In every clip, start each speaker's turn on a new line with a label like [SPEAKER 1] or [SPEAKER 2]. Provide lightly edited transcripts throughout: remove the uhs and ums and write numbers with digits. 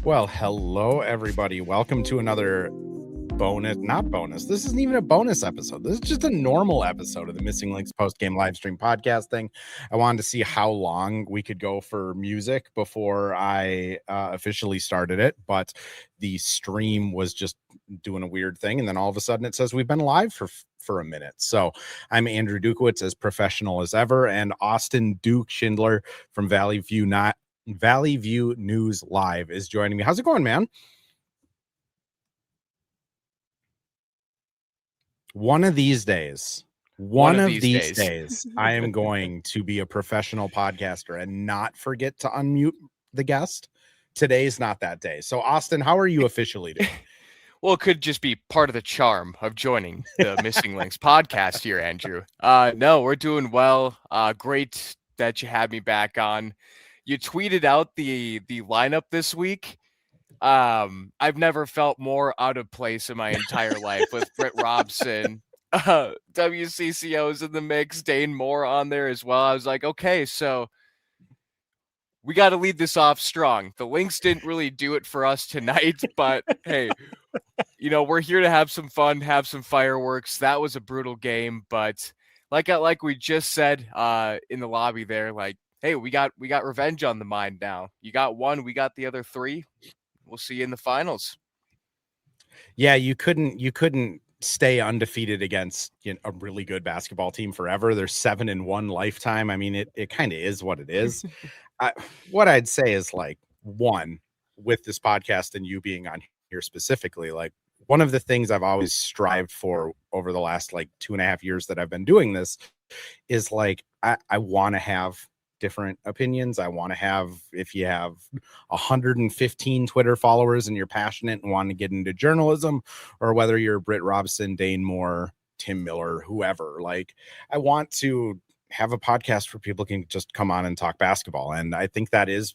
[SPEAKER 1] Well, hello, everybody. Welcome to another not bonus. This isn't even a bonus episode. This is just a normal episode of the Missing Lynx post-game live stream podcast thing. I wanted to see how long we could go for music before I officially started it, but the stream was just doing a weird thing, and then all of a sudden it says we've been live for a minute. So I'm Andrew Dukowitz, as professional as ever, and Austin Duke Schindler from Valley View News Live is joining me. How's it going, man? One of these days, I am going to be a professional podcaster and not forget to unmute the guest. Today's not that day. So, Austin, how are you officially doing?
[SPEAKER 2] Well, it could just be part of the charm of joining the Missing Lynx podcast here, Andrew. No, we're doing well. Great that you had me back on. You tweeted out the lineup this week. I've never felt more out of place in my entire life with Britt Robson, WCCO's in the mix, Dane Moore on there as well. I was like, okay, so we got to lead this off strong. The Lynx didn't really do it for us tonight, but hey, we're here to have some fun, have some fireworks. That was a brutal game, but like we just said in the lobby there, like, hey, we got revenge on the mind now. You got one, we got the other three. We'll see you in the finals.
[SPEAKER 1] Yeah, you couldn't stay undefeated against a really good basketball team forever. There's 7-1 lifetime. I mean, it kind of is what it is. What I'd say is, like, one, with this podcast and you being on here specifically, like, one of the things I've always strived for over the last like 2.5 years that I've been doing this is, like, I want to have different opinions. I want to have, if you have 115 Twitter followers and you're passionate and want to get into journalism, or whether you're Britt Robson, Dane Moore, Tim Miller, whoever, like, I want to have a podcast where people can just come on and talk basketball. And I think that is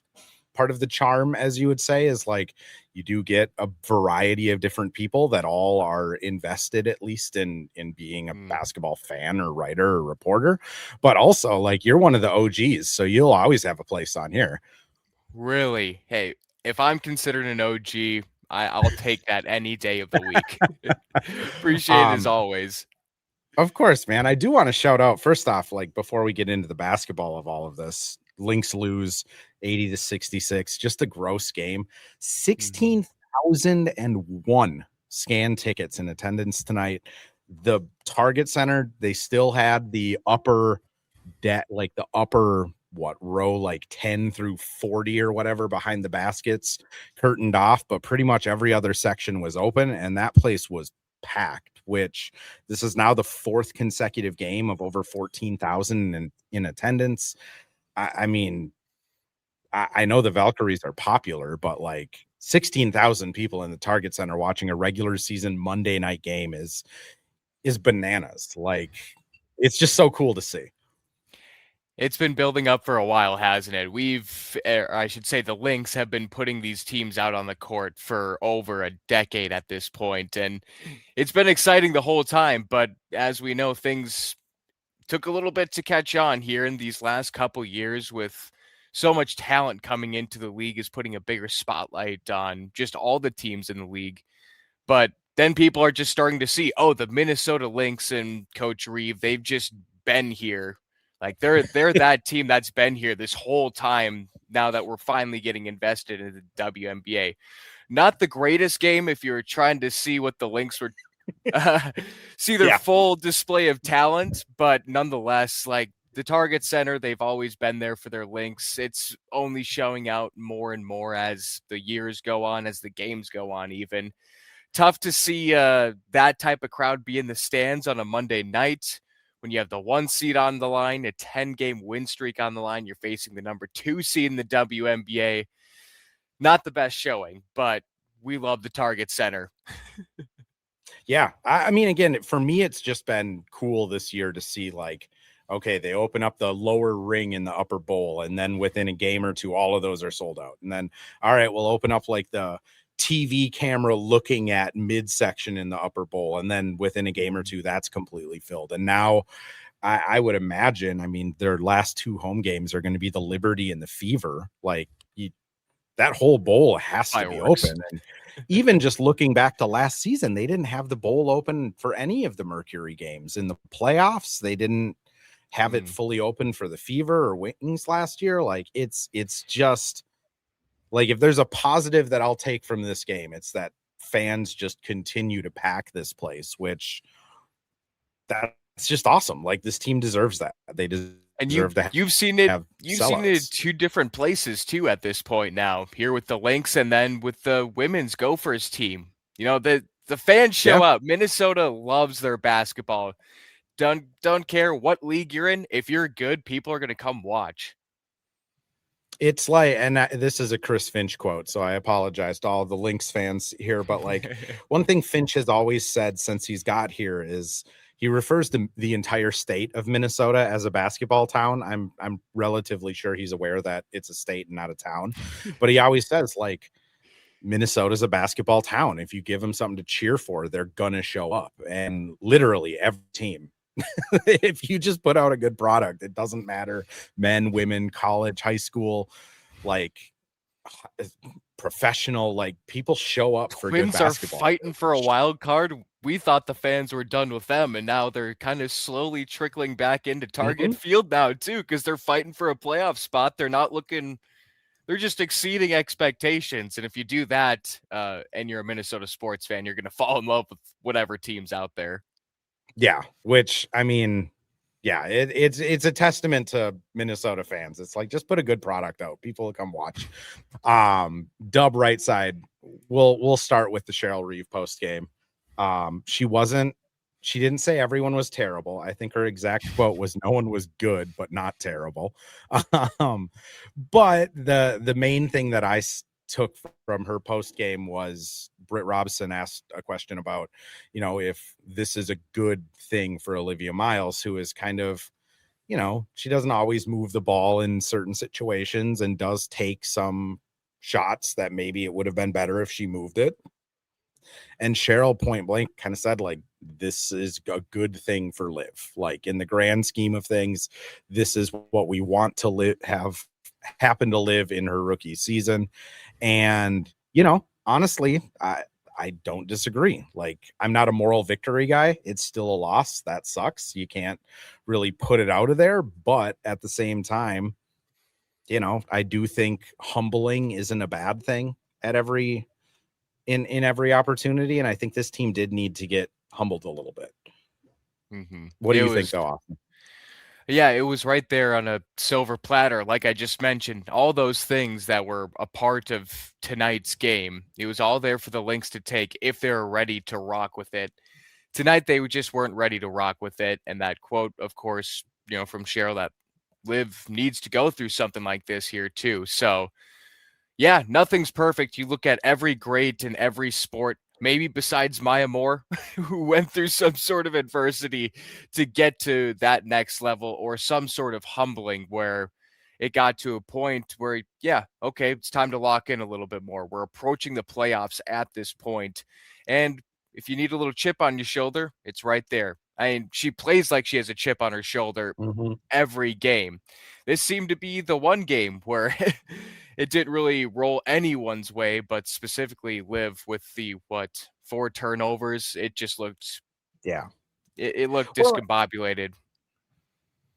[SPEAKER 1] part of the charm, as you would say, is like you do get a variety of different people that all are invested at least in being a basketball fan or writer or reporter, but also, like, you're one of the OGs, so you'll always have a place on here.
[SPEAKER 2] Really? Hey, if I'm considered an OG, I'll take that any day of the week. Appreciate it as always.
[SPEAKER 1] Of course, man. I do want to shout out, first off, like, before we get into the basketball of all of this, Lynx lose 80-66, just a gross game. 16,001 scan tickets in attendance tonight. The Target Center, they still had the upper row, like 10 through 40 or whatever behind the baskets curtained off, but pretty much every other section was open, and that place was packed, which this is now the fourth consecutive game of over 14,000 in attendance. I mean, I know the Valkyries are popular, but like 16,000 people in the Target Center watching a regular season Monday night game is bananas. Like, it's just so cool to see.
[SPEAKER 2] It's been building up for a while, hasn't it? I should say the Lynx have been putting these teams out on the court for over a decade at this point, and it's been exciting the whole time. But as we know, things took a little bit to catch on here in these last couple years, with so much talent coming into the league is putting a bigger spotlight on just all the teams in the league. But then people are just starting to see, oh, the Minnesota Lynx and Coach Reeve, they've just been here. Like, they're that team that's been here this whole time now that we're finally getting invested in the WNBA. Not the greatest game if you're trying to see what the Lynx were see their full display of talent, but nonetheless, like, the Target Center, they've always been there for their Lynx. It's only showing out more and more as the years go on, as the games go on even. Tough to see that type of crowd be in the stands on a Monday night when you have the 1 seed on the line, a 10-game win streak on the line. You're facing the number 2 seed in the WNBA. Not the best showing, but we love the Target Center.
[SPEAKER 1] Yeah. I mean, again, for me, it's just been cool this year to see, like, okay, they open up the lower ring in the upper bowl, and then within a game or two, all of those are sold out. And then, all right, we'll open up like the TV camera looking at midsection in the upper bowl, and then within a game or two, that's completely filled. And now I would imagine, I mean, their last 2 home games are going to be the Liberty and the Fever. Like, that whole bowl has to be
[SPEAKER 2] Fireworks.
[SPEAKER 1] open. And even just looking back to last season, they didn't have the bowl open for any of the Mercury games. In the playoffs, they didn't have it fully open for the Fever or Wings last year. Like it's just like, if there's a positive that I'll take from this game, it's that fans just continue to pack this place, which that's just awesome. Like, this team deserves that. They deserve to
[SPEAKER 2] you've seen it
[SPEAKER 1] have
[SPEAKER 2] you've seen it in
[SPEAKER 1] sellouts.
[SPEAKER 2] 2 different places too at this point now, here with the Lynx and then with the women's Gophers team. You know, the fans show
[SPEAKER 1] Yeah.
[SPEAKER 2] up. Minnesota loves their basketball. Don't care what league you're in. If you're good, people are going to come watch.
[SPEAKER 1] It's like, and this is a Chris Finch quote, so I apologize to all the Lynx fans here, but like, one thing Finch has always said since he's got here is he refers to the entire state of Minnesota as a basketball town. I'm relatively sure he's aware that it's a state and not a town, but he always says, like, Minnesota's a basketball town. If you give them something to cheer for, they're gonna show up. And literally every team, if you just put out a good product, it doesn't matter, men, women, college, high school, like professional, like, people show up for good
[SPEAKER 2] Twins are
[SPEAKER 1] basketball.
[SPEAKER 2] fighting for a wild card. We thought the fans were done with them, and now they're kind of slowly trickling back into Target Field now too, because they're fighting for a playoff spot. They're just exceeding expectations. And if you do that, and you're a Minnesota sports fan, you're going to fall in love with whatever team's out there.
[SPEAKER 1] Yeah, which, I mean, yeah, it's a testament to Minnesota fans. It's like, just put a good product out, people will come watch. Dub right side, we'll start with the Cheryl Reeve post game. She didn't say everyone was terrible. I think her exact quote was, no one was good but not terrible. But the main thing that I took from her post game was Britt Robson asked a question about, you know, if this is a good thing for Olivia Miles, who is kind of, you know, she doesn't always move the ball in certain situations and does take some shots that maybe it would have been better if she moved it. And Cheryl point blank kind of said, like, this is a good thing for Liv. Like, in the grand scheme of things, this is what we want to have happen to Liv in her rookie season. And, you know, honestly, I don't disagree. Like, I'm not a moral victory guy. It's still a loss. That sucks. You can't really put it out of there. But at the same time, you know, I do think humbling isn't a bad thing at every opportunity. And I think this team did need to get humbled a little bit. What do you think, though, Austin?
[SPEAKER 2] Yeah, it was right there on a silver platter. Like I just mentioned, all those things that were a part of tonight's game, it was all there for the Lynx to take if they were ready to rock with it. Tonight, they just weren't ready to rock with it. And that quote, of course, you know, from Cheryl, that Liv needs to go through something like this here too. So yeah, nothing's perfect. You look at every great in every sport, maybe besides Maya Moore, who went through some sort of adversity to get to that next level, or some sort of humbling where it got to a point where, yeah, okay, it's time to lock in a little bit more. We're approaching the playoffs at this point. And if you need a little chip on your shoulder, it's right there. I mean, she plays like she has a chip on her shoulder every game. This seemed to be the one game where it didn't really roll anyone's way, but specifically Liv with the 4 turnovers. It just looked, it looked discombobulated.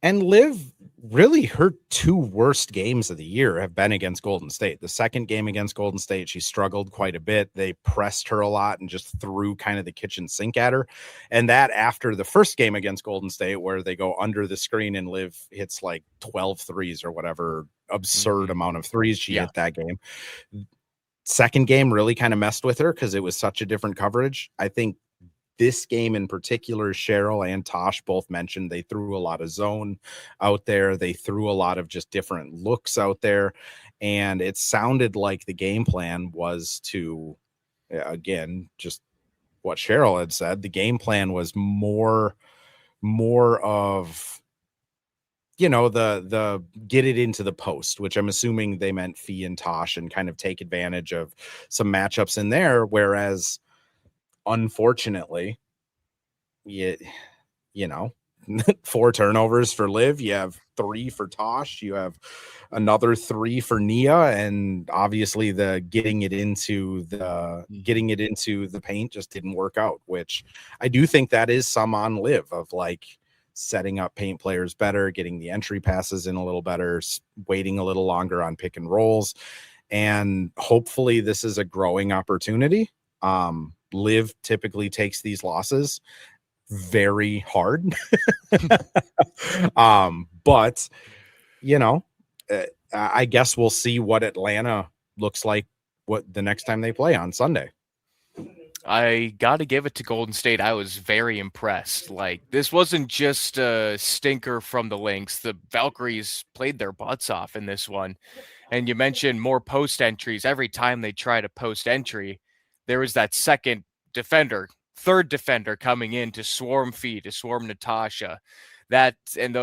[SPEAKER 1] And Liv, really, her 2 worst games of the year have been against Golden State. The second game against Golden State, she struggled quite a bit. They pressed her a lot and just threw kind of the kitchen sink at her. And that after the first game against Golden State, where they go under the screen and Liv hits like 12 threes or whatever absurd amount of threes she hit that game. Second game really kind of messed with her because it was such a different coverage. I think this game in particular, Cheryl and Tosh both mentioned they threw a lot of zone out there. They threw a lot of just different looks out there. And it sounded like the game plan was to, again, just what Cheryl had said, the game plan was more of, you know, the get it into the post, which I'm assuming they meant Fee and Tosh, and kind of take advantage of some matchups in there. Whereas, unfortunately, you know, 4 turnovers for Liv. You have 3 for Tosh. You have another 3 for Nia, and obviously the getting it into the paint just didn't work out, which I do think that is some on Liv of like setting up paint players better, getting the entry passes in a little better, waiting a little longer on pick and rolls. And hopefully this is a growing opportunity. Liv typically takes these losses very hard. But you know, I guess we'll see what Atlanta looks like what the next time they play on Sunday.
[SPEAKER 2] I got to give it to Golden State. I was very impressed. Like, this wasn't just a stinker from the Lynx. The Valkyries played their butts off in this one. And you mentioned more post entries. Every time they tried a post entry, there was that third defender coming in to swarm feed, to swarm Natasha. And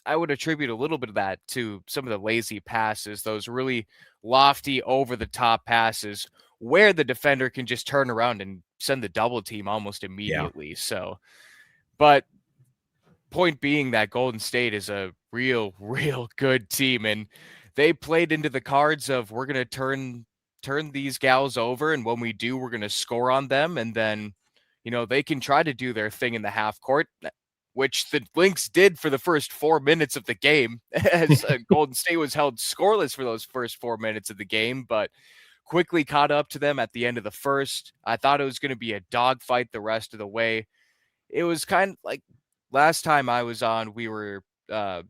[SPEAKER 2] I would attribute a little bit of that to some of the lazy passes, those really lofty, over the top passes where the defender can just turn around and send the double team almost immediately. Yeah. So, but point being that Golden State is a real good team, and they played into the cards of, we're going to turn these gals over, and when we do, we're going to score on them, and then, they can try to do their thing in the half court, which the Lynx did for the first 4 minutes of the game, as Golden State was held scoreless for those first 4 minutes of the game, but quickly caught up to them at the end of the first. I thought it was going to be a dogfight the rest of the way. It was kind of like last time I was on, we were kind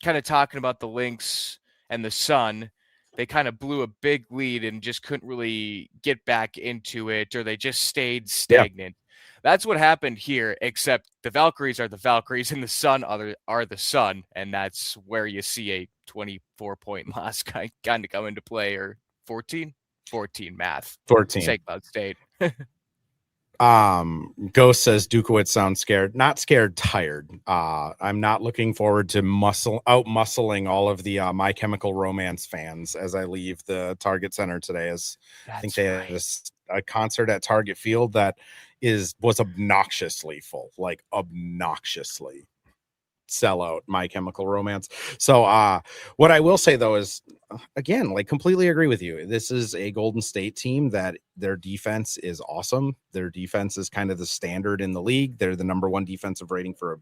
[SPEAKER 2] of talking about the Lynx and the Sun. They kind of blew a big lead and just couldn't really get back into it, or they just stayed stagnant. Yeah. That's what happened here, except the Valkyries are the Valkyries and the Sun are the Sun, and that's where you see a 24-point loss kind of come into play, or 14 math.
[SPEAKER 1] 14.
[SPEAKER 2] St. Cloud State.
[SPEAKER 1] Ghost says Dukowitz sounds scared. Not scared, tired. I'm not looking forward to muscling all of the My Chemical Romance fans as I leave the Target Center today. I think they had a concert at Target Field that was obnoxiously full, like obnoxiously. Sellout My Chemical Romance. So what I will say though is, again, like, completely agree with you. This is a Golden State team that their defense is awesome. Their defense is kind of the standard in the league. They're the number 1 defensive rating for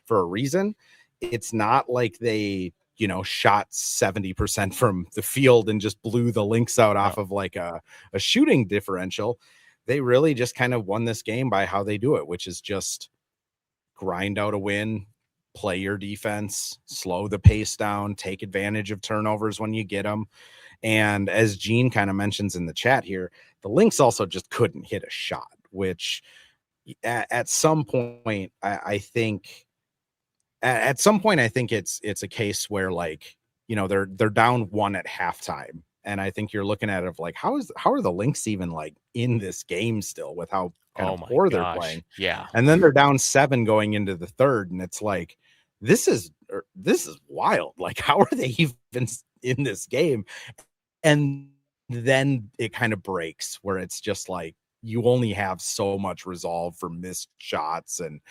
[SPEAKER 1] a reason. It's not like they shot 70% from the field and just blew the Lynx out off of like a shooting differential. They really just kind of won this game by how they do it, which is just grind out a win, play your defense, slow the pace down, take advantage of turnovers when you get them. And as Gene kind of mentions in the chat here, the Lynx also just couldn't hit a shot, which at some point, I think it's a case where, like, they're down 1 at halftime. And I think you're looking at it of like, how are the Lynx even like in this game still with how kind of poor they're playing?
[SPEAKER 2] Yeah.
[SPEAKER 1] And then they're down 7 going into the third. And it's like, this is wild. Like, how are they even in this game? And then it kind of breaks where it's just like, you only have so much resolve for missed shots. And,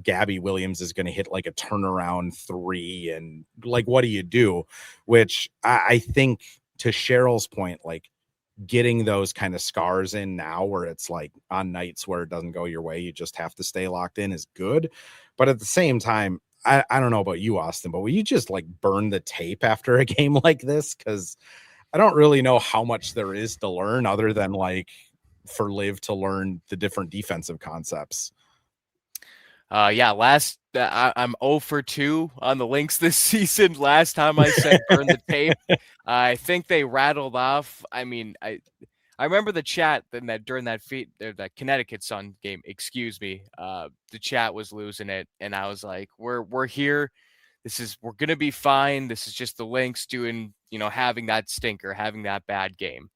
[SPEAKER 1] Gabby Williams is going to hit like a turnaround 3. And like, what do you do? Which I think, to Cheryl's point, like, getting those kind of scars in now where it's like on nights where it doesn't go your way, you just have to stay locked in, is good. But at the same time, I don't know about you, Austin, but will you just like burn the tape after a game like this? Because I don't really know how much there is to learn other than like for Liv to learn the different defensive concepts.
[SPEAKER 2] I'm 0 for 2 on the Lynx this season. Last time I said burn the tape, I think they rattled off. I mean, I remember the chat during that Connecticut Sun game. Excuse me, the chat was losing it, and I was like, "We're here. We're gonna be fine. This is just the Lynx doing, having that stinker, having that bad game."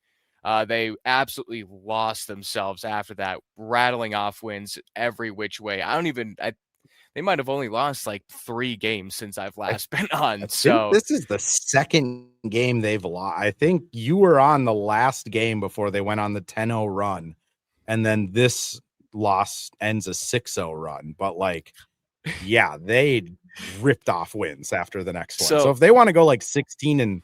[SPEAKER 2] They absolutely lost themselves after that, rattling off wins every which way. They might have only lost like 3 games since I've last been on. So
[SPEAKER 1] this is the second game they've lost. I think you were on the last game before they went on the 10-0 run. And then this loss ends a 6-0 run. But like, yeah, they ripped off wins after the next one. So
[SPEAKER 2] So
[SPEAKER 1] if they want to go like 16-1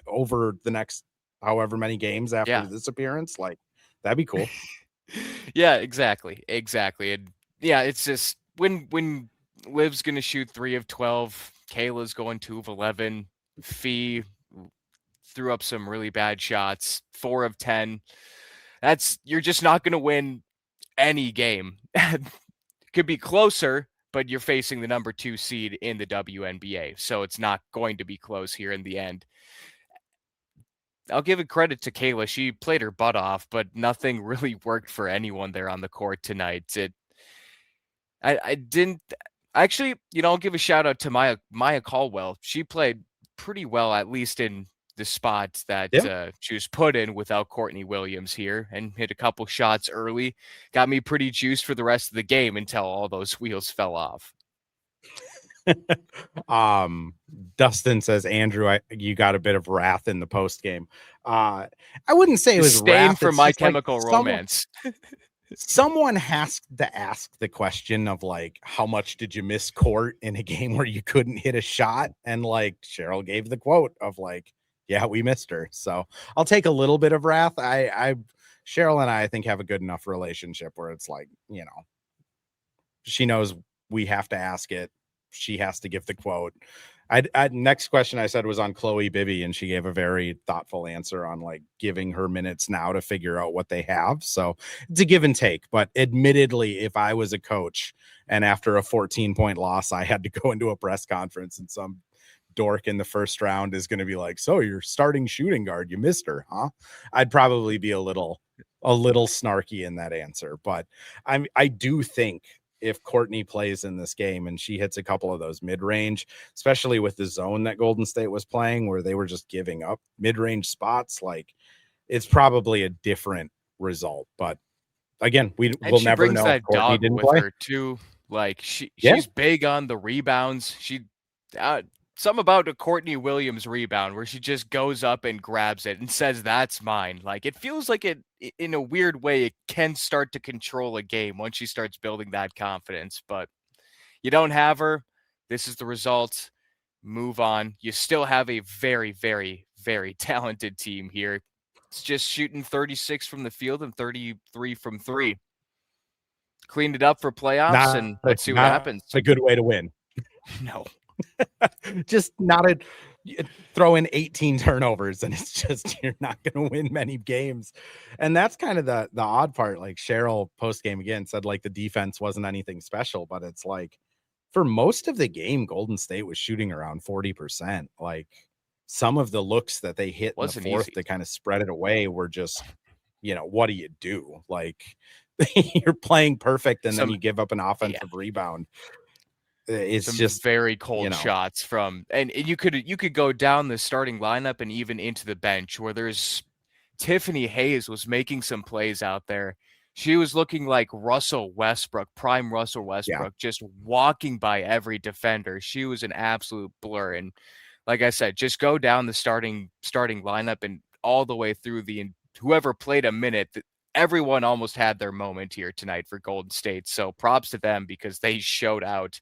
[SPEAKER 1] over the next however many games after
[SPEAKER 2] yeah.
[SPEAKER 1] this appearance, like that'd be cool.
[SPEAKER 2] Yeah, exactly. And yeah, it's just when Liv's gonna shoot 3 of 12, Kayla's going 2 of 11, Fee threw up some really bad shots, 4 of 10. You're just not gonna win any game. Could be closer, but you're facing the number 2 seed in the WNBA, so it's not going to be close here in the end. I'll give it credit to Kayla. She played her butt off, but nothing really worked for anyone there on the court tonight. I didn't actually, I'll give a shout out to Maya Caldwell. She played pretty well, at least in the spot that
[SPEAKER 1] Yeah.
[SPEAKER 2] she was put in without Courtney Williams here, and hit a couple shots early. Got me pretty juiced for the rest of the game until all those wheels fell off.
[SPEAKER 1] Dustin says, Andrew, you got a bit of wrath in the post game. I wouldn't say it was wrath
[SPEAKER 2] for
[SPEAKER 1] it's
[SPEAKER 2] My
[SPEAKER 1] just like
[SPEAKER 2] Chemical Romance.
[SPEAKER 1] Someone has to ask the question of like, how much did you miss court in a game where you couldn't hit a shot? And like Cheryl gave the quote of like, yeah, we missed her. So I'll take a little bit of wrath. Cheryl and I think have a good enough relationship where it's like, she knows we have to ask it. She has to give the quote. Next question I said was on Chloe Bibby, and she gave a very thoughtful answer on like giving her minutes now to figure out what they have. So it's a give and take. But admittedly, if I was a coach and after a 14-point loss, I had to go into a press conference and some dork in the first round is going to be like, so you're starting shooting guard, you missed her, huh? I'd probably be a little snarky in that answer. But I do think if Courtney plays in this game and she hits a couple of those mid-range, especially with the zone that Golden State was playing where they were just giving up mid-range spots, like it's probably a different result. But again, we'll never know if Courtney didn't play.
[SPEAKER 2] Her too. Like she's big on the rebounds. Some about a Courtney Williams rebound where she just goes up and grabs it and says, that's mine. Like it feels like it, in a weird way, it can start to control a game once she starts building that confidence, but you don't have her. This is the result. Move on. You still have a very, very, very talented team here. It's just shooting 36 from the field and 33 from 3. Cleaned it up for playoffs, and let's see what happens.
[SPEAKER 1] It's a good way to win.
[SPEAKER 2] No.
[SPEAKER 1] Just not throw in 18 turnovers and it's just you're not going to win many games. And that's kind of the odd part. Like Cheryl post game again said like the defense wasn't anything special, but it's like for most of the game Golden State was shooting around 40%. Like some of the looks that they hit in the fourth to kind of spread it away were just, what do you do? Like you're playing perfect and then you give up an offensive rebound. It's
[SPEAKER 2] some
[SPEAKER 1] just
[SPEAKER 2] very cold shots from, and you could go down the starting lineup and even into the bench where there's Tiffany Hayes was making some plays out there. She was looking like Russell Westbrook, prime Russell Westbrook, just walking by every defender. She was an absolute blur. And like I said, just go down the starting lineup and all the way through whoever played a minute. Everyone almost had their moment here tonight for Golden State. So props to them because they showed out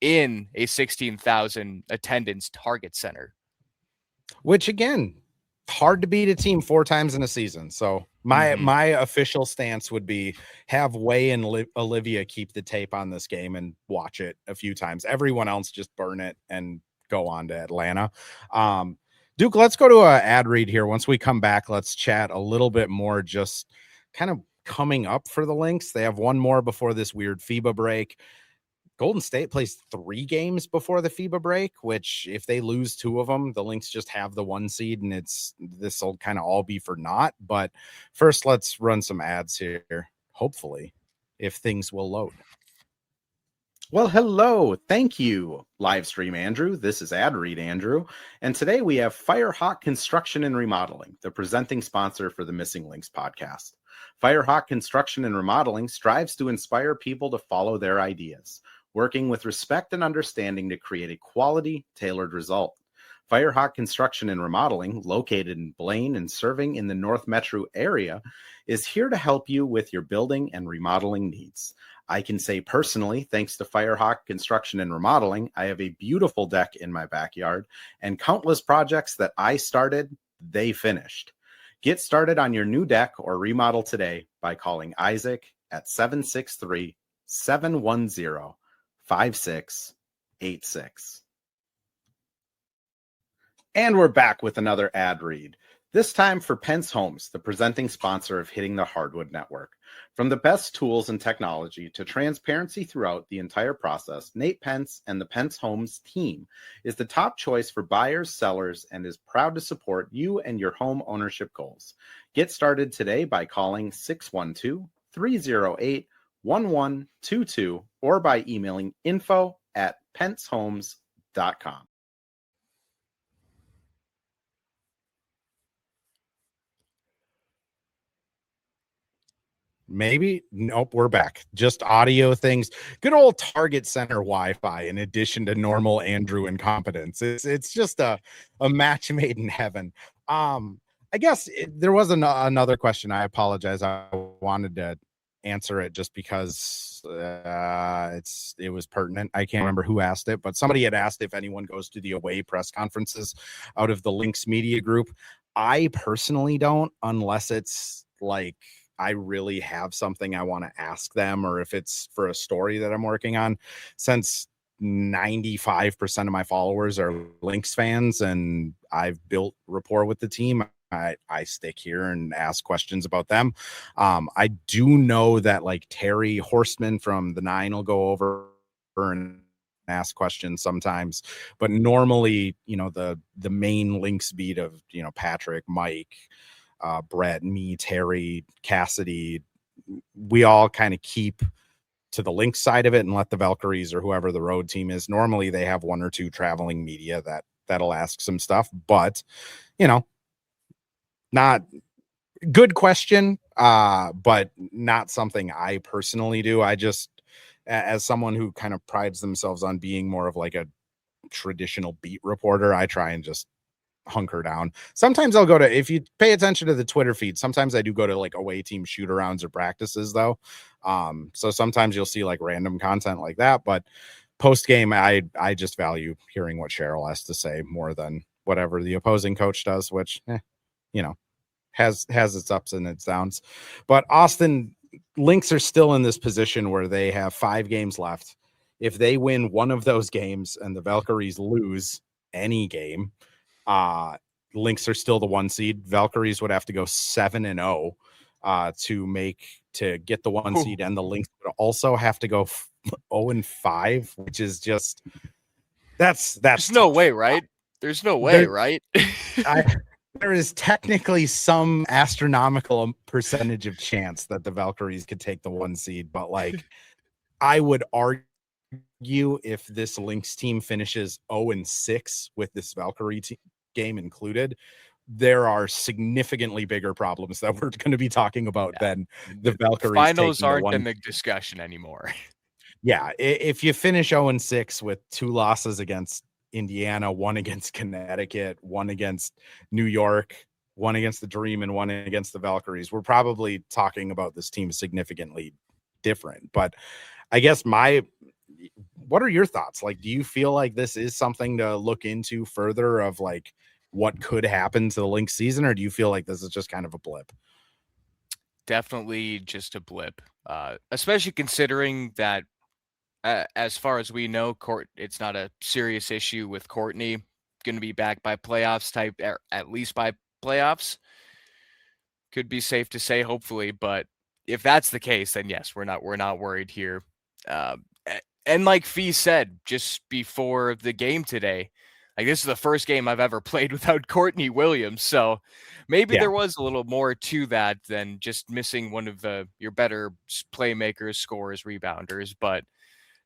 [SPEAKER 2] in a 16,000 attendance Target Center.
[SPEAKER 1] Which again, hard to beat a team 4 times in a season. So my official stance would be have Way and Olivia keep the tape on this game and watch it a few times. Everyone else just burn it and go on to Atlanta. Duke, let's go to an ad read here. Once we come back, let's chat a little bit more just kind of coming up for the Lynx. They have one more before this weird FIBA break. Golden State plays 3 games before the FIBA break, which if they lose 2 of them, the Lynx just have the 1 seed and this will kind of all be for naught. But first, let's run some ads here. Hopefully, if things will load. Well, hello. Thank you, Livestream Andrew. This is Ad Read Andrew. And today we have Firehawk Construction and Remodeling, the presenting sponsor for the Missing Lynx podcast. Firehawk Construction and Remodeling strives to inspire people to follow their ideas, working with respect and understanding to create a quality, tailored result. Firehawk Construction and Remodeling, located in Blaine and serving in the North Metro area, is here to help you with your building and remodeling needs. I can say personally, thanks to Firehawk Construction and Remodeling, I have a beautiful deck in my backyard and countless projects that I started, they finished. Get started on your new deck or remodel today by calling Isaac at 763-710-5686. And we're back with another ad read. This time for Pence Homes, the presenting sponsor of Hitting the Hardwood Network. From the best tools and technology to transparency throughout the entire process, Nate Pence and the Pence Homes team is the top choice for buyers, sellers, and is proud to support you and your home ownership goals. Get started today by calling 612-308-1122 or by emailing info@pencehomes.com. Maybe. Nope, we're back. Just audio things. Good old Target Center Wi-Fi in addition to normal Andrew incompetence. It's just a match made in heaven. I guess there was another question. I apologize. I wanted to answer it just because it was pertinent. I can't remember who asked it, but somebody had asked if anyone goes to the away press conferences out of the Lynx media group. I personally don't, unless it's like I really have something I want to ask them, or if it's for a story that I'm working on. Since 95% of my followers are Lynx fans and I've built rapport with the team, I stick here and ask questions about them. I do know that like Terry Horstman from the 9 will go over and ask questions sometimes, but normally, the main Lynx beat of, Patrick, Mike, Brett, me, Terry, Cassidy, we all kind of keep to the Lynx side of it and let the Valkyries or whoever the road team is. Normally they have one or two traveling media that'll ask some stuff, but not good question, but not something I personally do. I just, as someone who kind of prides themselves on being more of like a traditional beat reporter, I try and just hunker down. Sometimes I'll go to, if you pay attention to the Twitter feed, sometimes I do go to like away team shoot arounds or practices though. So sometimes you'll see like random content like that, but post game, I just value hearing what Cheryl has to say more than whatever the opposing coach does, which, has its ups and its downs. But Austin, Lynx are still in this position where they have 5 games left. If they win one of those games and the Valkyries lose any game, Lynx are still the 1 seed. Valkyries would have to go 7-0 to get the 1 seed, and the Lynx would also have to go 0-5, which is just that's
[SPEAKER 2] there's no way, right? There's no way, right?
[SPEAKER 1] There is technically some astronomical percentage of chance that the Valkyries could take the 1 seed, but like I would argue if this Lynx team finishes 0-6 with this Valkyrie game included, there are significantly bigger problems that we're going to be talking about than the Valkyries.
[SPEAKER 2] Finals aren't in the discussion anymore.
[SPEAKER 1] Yeah, if you finish 0-6 with 2 losses against Indiana, 1 against Connecticut, 1 against New York, 1 against the Dream, and 1 against the Valkyries, we're probably talking about this team significantly different. But I guess what are your thoughts? Like, do you feel like this is something to look into further of like what could happen to the Lynx season, or do you feel like this is just kind of a blip?
[SPEAKER 2] Definitely just a blip, especially considering that as far as we know, it's not a serious issue with Courtney. Going to be back by playoffs type, at least by playoffs. Could be safe to say, hopefully. But if that's the case, then yes, we're not worried here. And like Fee said just before the game today, like this is the first game I've ever played without Courtney Williams. So maybe there was a little more to that than just missing one of your better playmakers, scorers, rebounders. But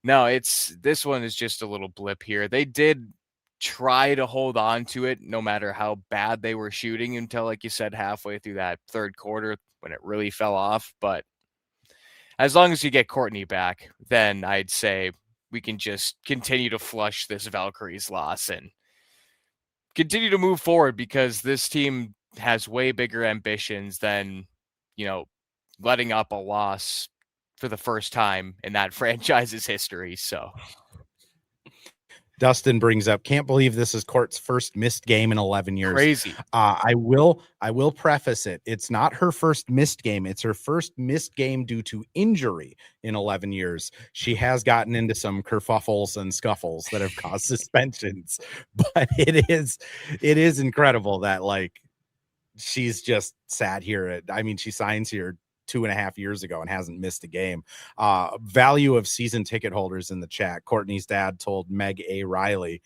[SPEAKER 2] no, this one is just a little blip here. They did try to hold on to it no matter how bad they were shooting until, like you said, halfway through that third quarter when it really fell off. But as long as you get Courtney back, then I'd say we can just continue to flush this Valkyries loss and continue to move forward, because this team has way bigger ambitions than, letting up a loss for the first time in that franchise's history. So
[SPEAKER 1] Dustin brings up, can't believe this is Court's first missed game in 11 years.
[SPEAKER 2] crazy.
[SPEAKER 1] I will preface it. It's not her first missed game. It's her first missed game due to injury in 11 years. She has gotten into some kerfuffles and scuffles that have caused suspensions, but it is incredible that like she's just sat here she signs here 2.5 years ago and hasn't missed a game. Value of season ticket holders in the chat. Courtney's dad told Meg A. Riley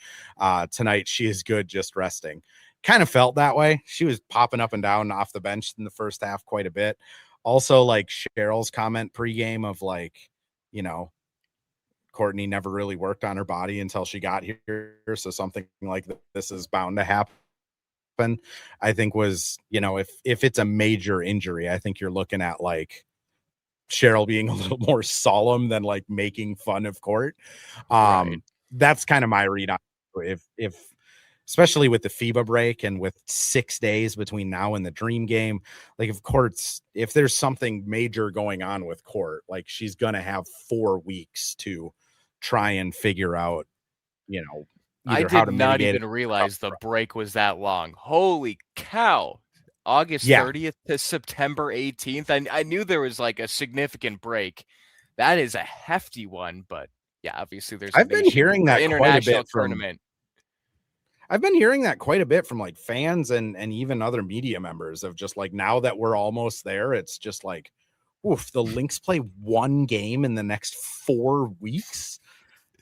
[SPEAKER 1] tonight she is good, just resting. Kind of felt that way. She was popping up and down off the bench in the first half quite a bit. Also, like Cheryl's comment pregame of like, Courtney never really worked on her body until she got here. So something like this is bound to happen. I think was, if it's a major injury, I think you're looking at like Cheryl being a little more solemn than like making fun of Court.
[SPEAKER 2] Right.
[SPEAKER 1] That's kind of my read on if especially with the FIBA break and with 6 days between now and the dream game, like if there's something major going on with Court, like she's gonna have 4 weeks to try and figure out,
[SPEAKER 2] I did not even realize the break was that long. Holy cow. August 30th to September 18th. I knew there was like a significant break. That is a hefty one, but yeah, obviously there's
[SPEAKER 1] I've been hearing that
[SPEAKER 2] international tournament.
[SPEAKER 1] I've been hearing that quite a bit from like fans and even other media members of just like, now that we're almost there, it's just like, oof, the Lynx play 1 game in the next 4 weeks.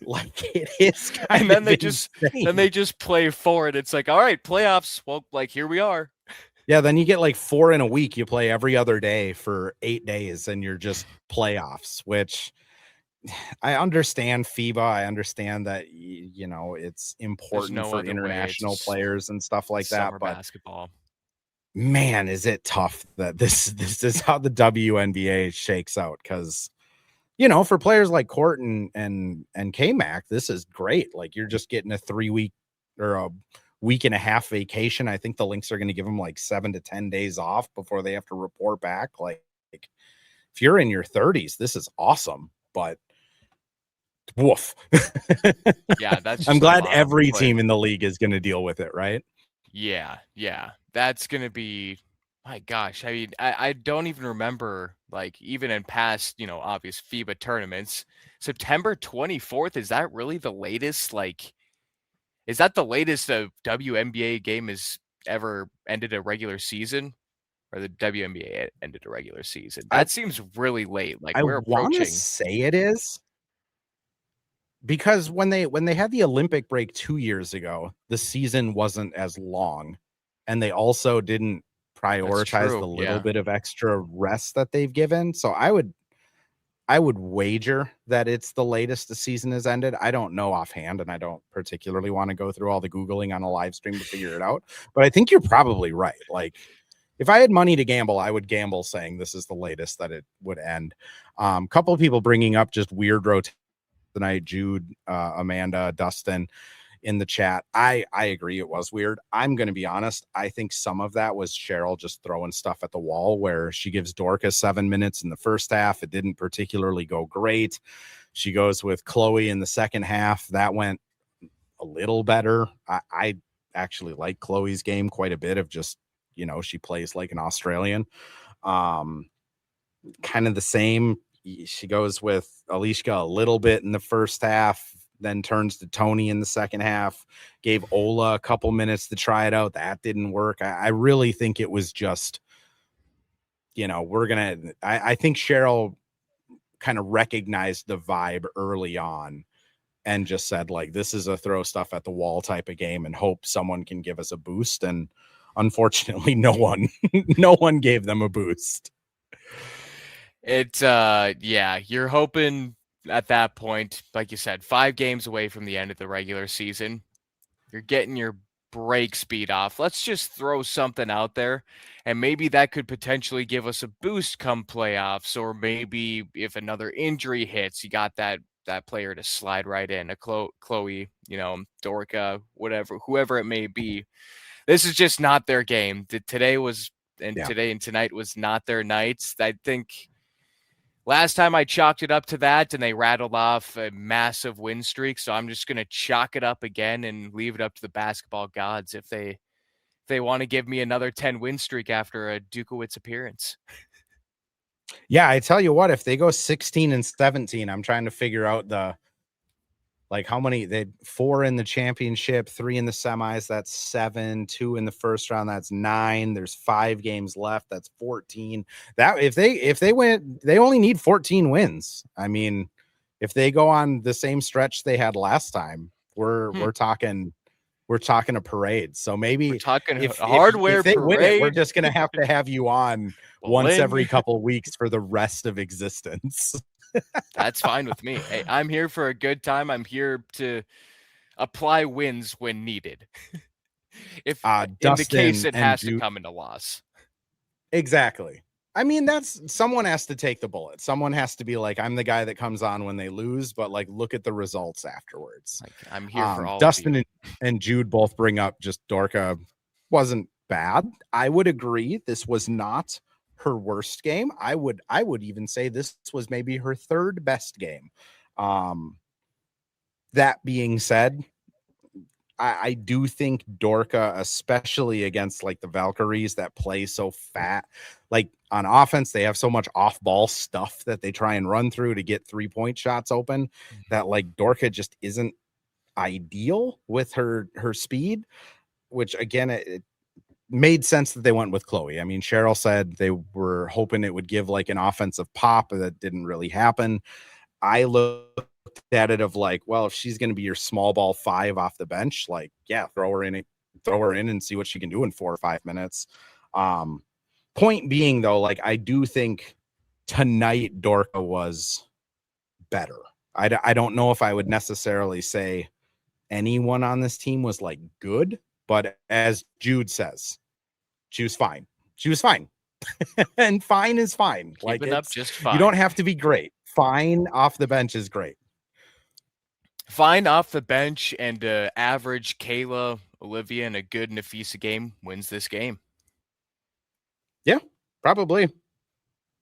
[SPEAKER 1] Like it is,
[SPEAKER 2] and then they just play 4, and it's like, all right, playoffs. Well, like here we are.
[SPEAKER 1] Yeah, then you get like 4 in a week. You play every other day for 8 days, and you're just playoffs. Which I understand FIBA. I understand that it's important for international players and stuff like that. But
[SPEAKER 2] basketball,
[SPEAKER 1] man, is it tough that this is how the WNBA shakes out, because. For players like Court and K-Mac, this is great. Like you're just getting a 3-week or a week and a half vacation. I think the Lynx are going to give them like 7 to 10 days off before they have to report back. Like if you're in your 30s, this is awesome, but woof.
[SPEAKER 2] Yeah, that's
[SPEAKER 1] I'm glad every team in the league is going to deal with it, right?
[SPEAKER 2] Yeah. That's going to be, my gosh. I mean, I don't even remember, like, even in past, obvious FIBA tournaments, September 24th, is that really the latest? Like, is that the latest a WNBA game has ever ended a regular season? Or the WNBA ended a regular season? That seems really late. Like, we're approaching.
[SPEAKER 1] I want to say it is. Because when they had the Olympic break 2 years ago, the season wasn't as long. And they also didn't prioritize the little bit of extra rest that they've given. So I would wager that it's the latest the season has ended. I don't know offhand, and I don't particularly want to go through all the Googling on a live stream to figure it out. But I think you're probably right. Like if I had money to gamble, I would gamble saying this is the latest that it would end. Couple of people bringing up just weird rotation tonight. Jude, Amanda, Dustin in the chat. I agree it was weird. I'm going to be honest. I think some of that was Cheryl just throwing stuff at the wall, where she gives Dorcas 7 minutes in the first half. It didn't particularly go great. She goes with Chloe in the second half. That went a little better. I actually like Chloe's game quite a bit of just, she plays like an Australian. Kind of the same. She goes with Alishka a little bit in the first half, then turns to Tony in the second half, gave Ola a couple minutes to try it out. That didn't work. I really think it was just, I think Cheryl kind of recognized the vibe early on and just said, like, this is a throw stuff at the wall type of game and hope someone can give us a boost. And unfortunately, no one gave them a boost.
[SPEAKER 2] It's you're hoping at that point, like you said, 5 games away from the end of the regular season. You're getting your break speed off. Let's just throw something out there, and maybe that could potentially give us a boost come playoffs, or maybe if another injury hits, you got that player to slide right in, a Chloe, Dorca, whatever, whoever it may be. This is just not their game. Today and tonight was not their nights. I think last time I chalked it up to that, and they rattled off a massive win streak. So I'm just going to chalk it up again and leave it up to the basketball gods if they want to give me another 10 win streak after a Dukowitz appearance.
[SPEAKER 1] Yeah, I tell you what, if they go 16-17, I'm trying to figure out like how many they 4 in the championship, 3 in the semis, that's 7, 2 in the first round, that's 9. There's 5 games left, that's 14. That if they win, they only need 14 wins. I mean, if they go on the same stretch they had last time, we're talking a parade. So maybe
[SPEAKER 2] we're talking
[SPEAKER 1] if
[SPEAKER 2] a hardware
[SPEAKER 1] if they
[SPEAKER 2] parade,
[SPEAKER 1] win it, we're just gonna have you on once every couple weeks for the rest of existence.
[SPEAKER 2] That's fine with me. Hey, I'm here for a good time. I'm here to apply wins when needed. If in the case it has to come into loss.
[SPEAKER 1] Exactly. I mean, that's someone has to take the bullet. Someone has to be like, I'm the guy that comes on when they lose, but like, look at the results afterwards.
[SPEAKER 2] Like, I'm here for all
[SPEAKER 1] Dustin
[SPEAKER 2] of you.
[SPEAKER 1] and Jude both bring up just Dorka wasn't bad. I would agree. This was not her worst game. I would even say this was maybe her third best game. That being said, I do think Dorka, especially against like the Valkyries that play so fat, like on offense, they have so much off ball stuff that they try and run through to get 3-point shots open that like Dorka just isn't ideal with her speed, which again, it made sense that they went with Chloe. I mean, Cheryl said they were hoping it would give like an offensive pop, that didn't really happen. I looked at it of like, well, if she's going to be your small ball 5 off the bench, like, yeah, throw her in and see what she can do in 4 or 5 minutes. Point being though, like, I do think tonight Dorka was better. I don't know if I would necessarily say anyone on this team was like good, but as Jude says, she was fine. She was fine. And fine is fine.
[SPEAKER 2] Keep
[SPEAKER 1] like
[SPEAKER 2] it up just fine.
[SPEAKER 1] You don't have to be great. Fine off the bench is great.
[SPEAKER 2] Fine off the bench and average Kayla, Olivia, and a good Nafisa game wins this game.
[SPEAKER 1] Yeah, probably.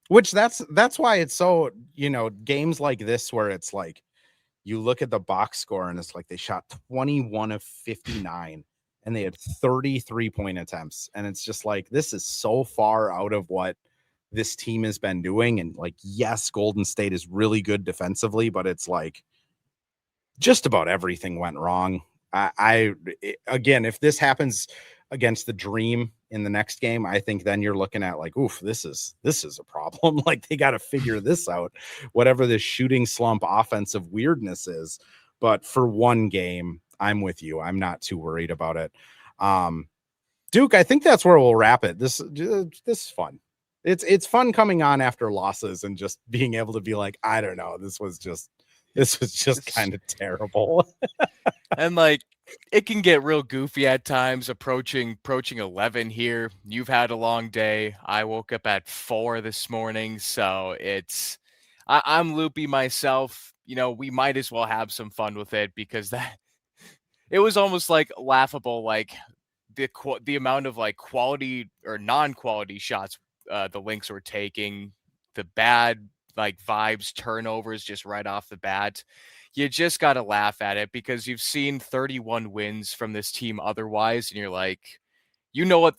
[SPEAKER 1] Which that's why it's so, games like this where it's like you look at the box score and it's like they shot 21 of 59 and they had 33 point attempts. And it's just like, this is so far out of what this team has been doing. And like, yes, Golden State is really good defensively, but it's like just about everything went wrong. Again, if this happens against the Dream in the next game, I think then you're looking at like, oof, this is a problem. Like they got to figure this out, whatever this shooting slump offensive weirdness is. But for one game, I'm with you. I'm not too worried about it. Duke, I think that's where we'll wrap it. This is fun. It's fun coming on after losses and just being able to be like, I don't know, this was just kind of terrible.
[SPEAKER 2] And like, it can get real goofy at times, approaching 11 here. You've had a long day. I woke up at 4 this morning, so I'm loopy myself. We might as well have some fun with it because it was almost like laughable, like the amount of like quality or non-quality shots the Lynx were taking, the bad like vibes, turnovers just right off the bat. You just got to laugh at it because you've seen 31 wins from this team otherwise, and you're like, what?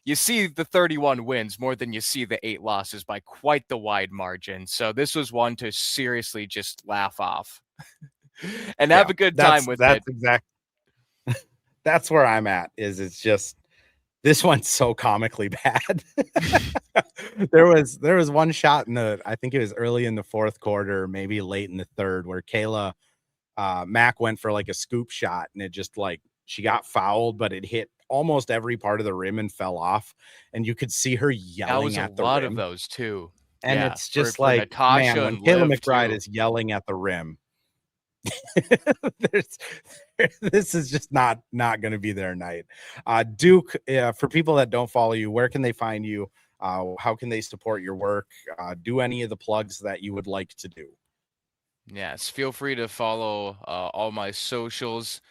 [SPEAKER 2] You see the 31 wins more than you see the 8 losses by quite the wide margin. So this was one to seriously just laugh off and have a good time with it.
[SPEAKER 1] That's where I'm at. It's just this one's so comically bad. There was one shot I think it was early in the fourth quarter, maybe late in the third, where Kayla Mac went for like a scoop shot and it just like she got fouled, but it hit almost every part of the rim and fell off. And you could see her yelling at the rim.
[SPEAKER 2] A lot of those too.
[SPEAKER 1] And it's just like, Natasha, man, when Kayla McBride is yelling at the rim, this is just not going to be their night. Duke, for people that don't follow you, where can they find you? How can they support your work? Do any of the plugs that you would like to do?
[SPEAKER 2] Yes, feel free to follow all my socials.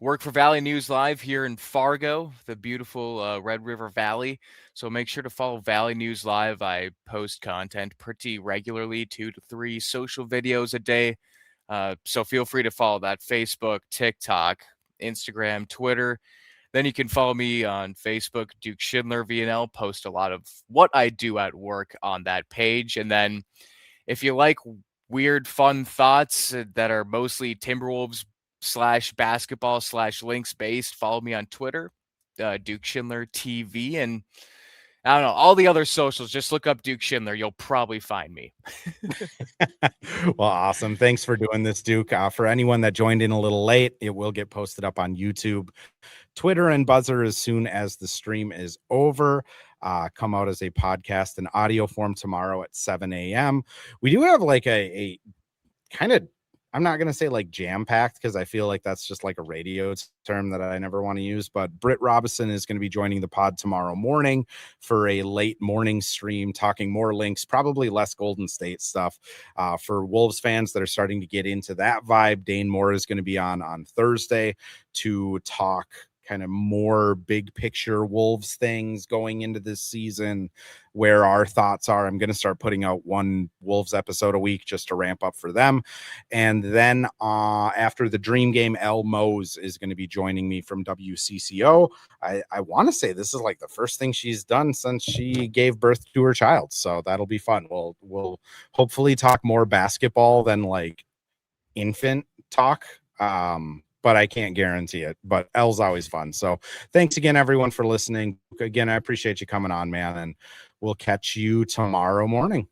[SPEAKER 2] work for Valley News Live here in Fargo, the beautiful Red River Valley. So make sure to follow Valley News Live. I post content pretty regularly, 2 to 3 social videos a day. So feel free to follow that: Facebook, TikTok, Instagram, Twitter. Then you can follow me on Facebook, Duke Schindler VNL. Post a lot of what I do at work on that page. And then if you like weird, fun thoughts that are mostly Timberwolves / basketball / Lynx based, follow me on Twitter, Duke Schindler TV. And I don't know, all the other socials, just look up Duke Schindler. You'll probably find me.
[SPEAKER 1] Well, awesome. Thanks for doing this, Duke. For anyone that joined in a little late, it will get posted up on YouTube, Twitter, and Buzzer as soon as the stream is over. Come out as a podcast in audio form tomorrow at 7 a.m. We do have like a kind of, I'm not going to say like jam-packed, because I feel like that's just like a radio term that I never want to use, but Britt Robinson is going to be joining the pod tomorrow morning for a late morning stream, talking more Lynx, probably less Golden State stuff. For Wolves fans that are starting to get into that vibe, Dane Moore is going to be on Thursday to talk kind of more big picture Wolves things going into this season, where our thoughts are. I'm going to start putting out one Wolves episode a week just to ramp up for them. And then after the Dream Game, Elle Mose is going to be joining me from WCCO. I want to say this is like the first thing she's done since she gave birth to her child. So that'll be fun. We'll hopefully talk more basketball than like infant talk. But I can't guarantee it. But Elle's always fun. So thanks again, everyone, for listening. Again, I appreciate you coming on, man. And we'll catch you tomorrow morning.